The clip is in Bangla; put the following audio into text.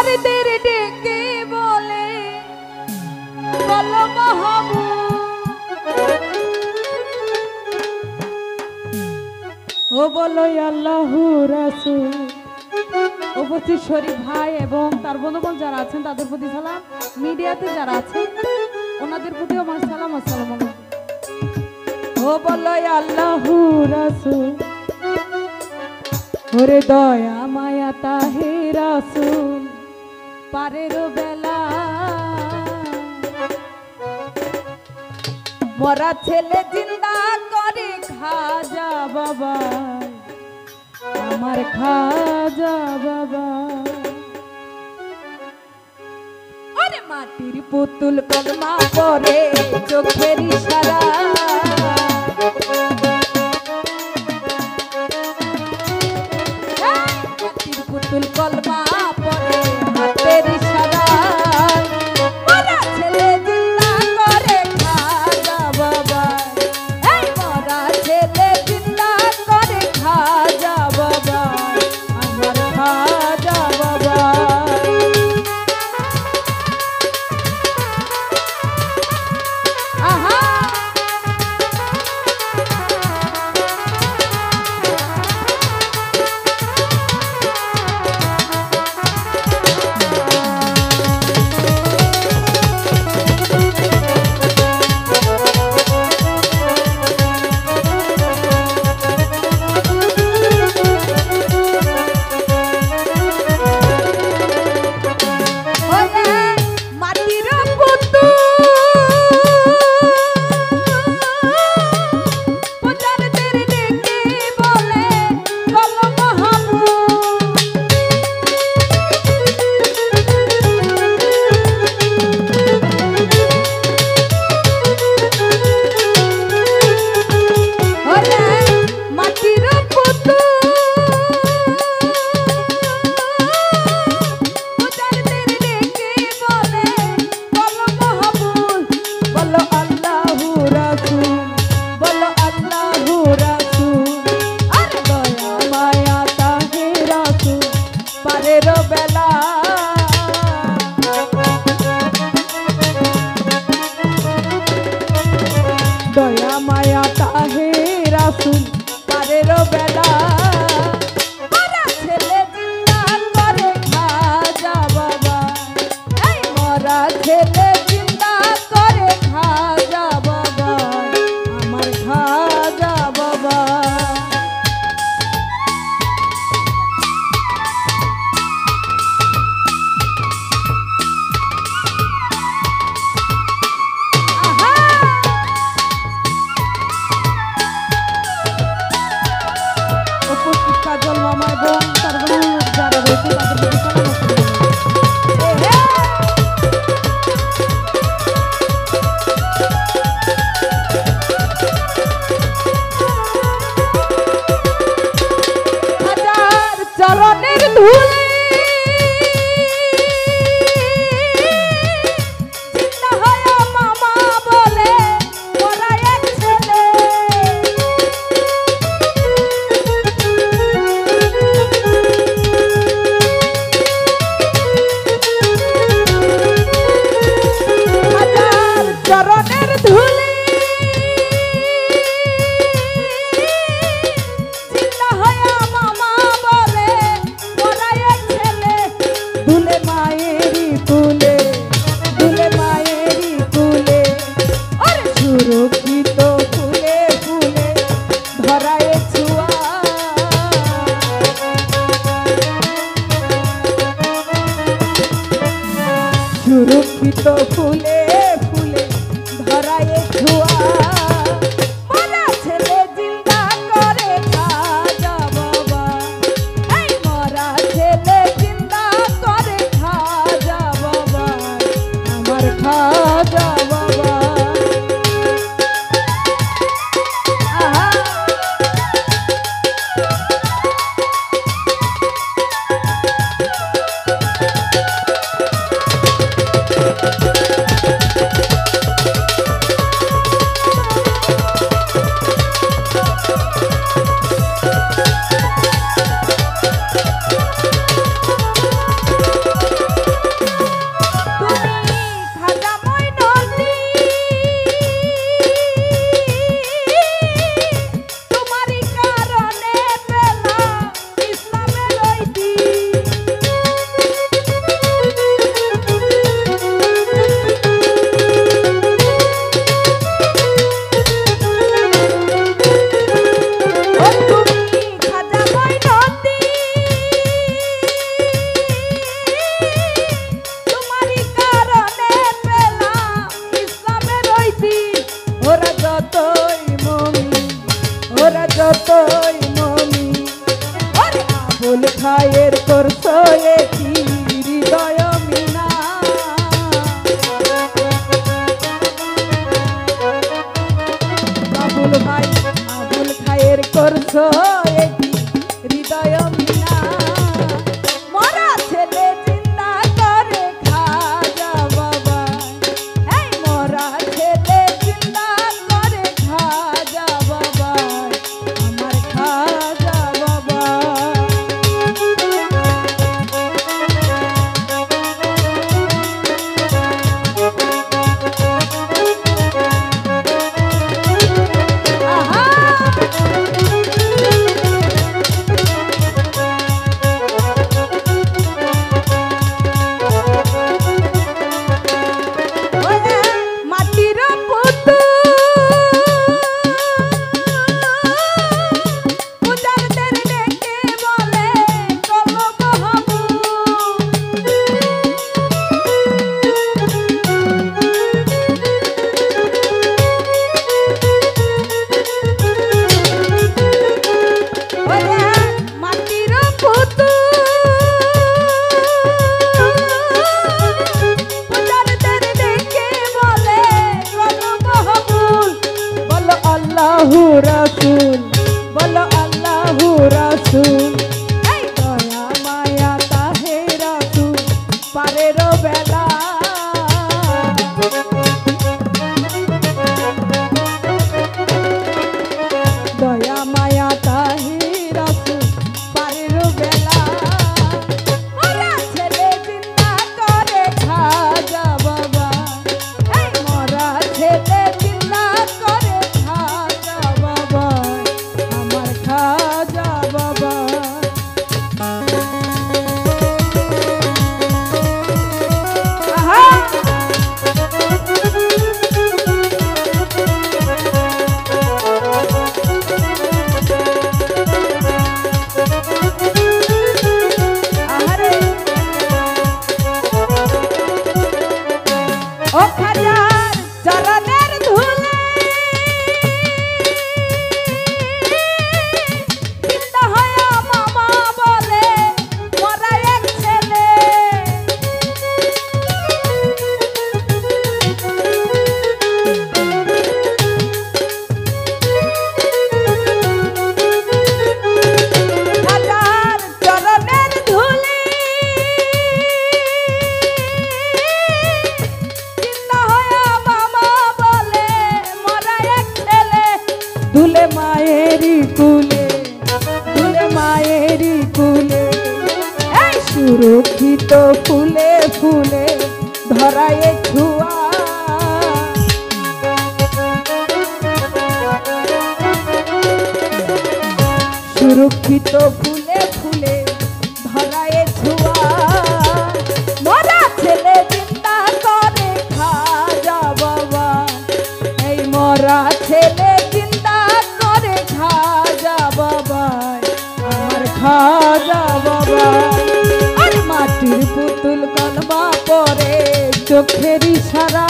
পূজারীদের ডেকে বলে বলো মাহবুব, ও বলো আল্লাহু রাসূল। উপস্থিত শরীফ ভাই এবং তার বন্ধুগণ যারা আছেন তাদের প্রতি সালাম, মিডিয়াতে যারা আছেন ওনাদের প্রতিও আমার সালাম। আসসালামু আলাইকুম। ও বলো আল্লাহু রাসূল, ওরে দয়া মায়া তাহে রাসূল, পারের বেলা মরা ছেলে জিন্দা করে খাজা বাবা, আমার খাজা বাবা। ওরে মাটির পুতুল কলমা পরে চোখের ইশারা, মাটির পুতুল কলমা পরে হাতের ইশারা, মরা ছেলে জিন্দা করে খাজা বাবা, এই মরা ছেলে জিন্দা করে খাজা বাবা, আমার খাজা বাবা। আহা দয়া মায়া তাহে রাসূল, পারের বেলা মরা ছেলে জিন্দা করে খাজা বাবা, এই মরা ছেলে জিন্দা করে খাজা বাবা, আমার খাজা বাবা। কাজল মামা এবং তার যারা রয়েছে তাদের প্রতি সালাম। হাজার চরণের ধুলি জিন্দা হয় মামা বলে মোরা এক ছেলে, চরণের ধুলি জিন্দা হয়া মামা বলে মোরা এক ছেলে, দুলে মায়েরই কুলে, দুলে মায়েরই কুলে, ওরে সুরক্ষিত ফুলে ফুলে ধরায় ছুয়া, সুরক্ষিত ফুলে ফুলে ধরায় ছুয়া, মরা ছেলে জিন্দা করে খাজা বাবা, এই মরা ছেলে জিন্দা করে খাজা বাবা, আমার খাজা বাবা। আছো একি হৃদয় মিনা মরা ছেলে চিন্তা করে খাজা বাবা এই মরা ছেলে চিন্তা করে খাজা বাবা আমার খাজা বাবা রাসূল বলো আল্লাহু রাসূল এই দয়া মায়া তাহে রাসূল পারের বেলা দয়া মায়া তাহে রাসূল পারের বেলা মরা ছেলে চিন্তা করে খাজা বাবা এই মরা ছেলে চিন্তা করে খাজা বাবা আমার খাজা বাবা ও খাজার চরণের ধুলে চিন্তা হয় মামা বলে মরা এক ছেলে খাজার চরণের ধুলে দুলে মায়েরি কুলে এই সুরক্ষিত ফুলে ফুলে ধরায় ছুয়া সুরক্ষিত ফুলে ফুলে ধরায় ছুয়া মরা ছেলে চিন্তা করে খাজা বাবা এই মরা ছেলে চিন্তা করে খাজা বাবা আমার খাজা বাবা আর মাটির পুতুল কলমা পরে চোখের ইশারা